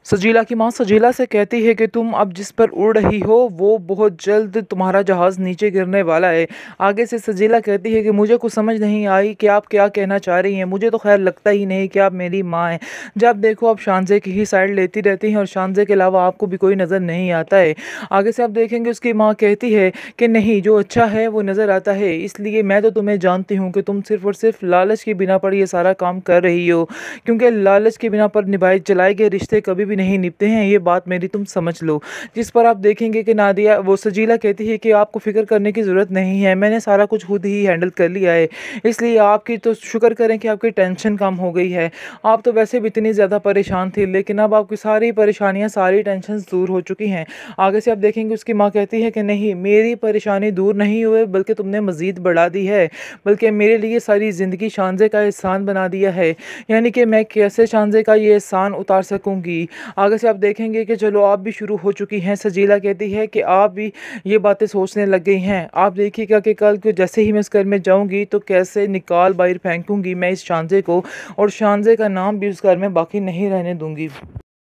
सजीला की माँ सजीला से कहती है कि तुम अब जिस पर उड़ रही हो वो बहुत जल्द तुम्हारा जहाज़ नीचे गिरने वाला है। आगे से सजीला कहती है कि मुझे कुछ समझ नहीं आई कि आप क्या कहना चाह रही हैं। मुझे तो खैर लगता ही नहीं कि आप मेरी माँ हैं। जब देखो आप शानज़े की ही साइड लेती रहती हैं और शानज़े के अलावा आपको भी कोई नज़र नहीं आता है। आगे से आप देखेंगे उसकी माँ कहती है कि नहीं, जो अच्छा है वो नज़र आता है, इसलिए मैं तो तुम्हें जानती हूँ कि तुम सिर्फ़ और सिर्फ़ लालच की बिना पर ये सारा काम कर रही हो, क्योंकि लालच के बिना पर निभाए चलाए गए रिश्ते कभी भी नहीं निभते हैं, ये बात मेरी तुम समझ लो। जिस पर आप देखेंगे कि नादिया वो सजीला कहती है कि आपको फ़िक्र करने की ज़रूरत नहीं है, मैंने सारा कुछ खुद ही हैंडल कर लिया है, इसलिए आपकी तो शुक्र करें कि आपकी टेंशन कम हो गई है। आप तो वैसे भी इतनी ज़्यादा परेशान थे, लेकिन अब आपकी सारी परेशानियाँ, सारी टेंशन्स दूर हो चुकी हैं। आगे से आप देखेंगे उसकी माँ कहती है कि नहीं, मेरी परेशानी दूर नहीं हुए बल्कि तुमने मज़ीद बढ़ा दी है, बल्कि मेरे लिए सारी ज़िंदगी शानज़े का एहसान बना दिया है, यानी कि मैं कैसे शानज़े का ये एहसान उतार सकूँगी। आगे से आप देखेंगे कि चलो आप भी शुरू हो चुकी हैं। सजीला कहती है कि आप भी ये बातें सोचने लग गई हैं। आप देखिएगा कि कल को जैसे ही मैं इस घर में जाऊँगी तो कैसे निकाल बाहर फेंकूँगी मैं इस शानज़े को, और शानज़े का नाम भी उस घर में बाकी नहीं रहने दूँगी।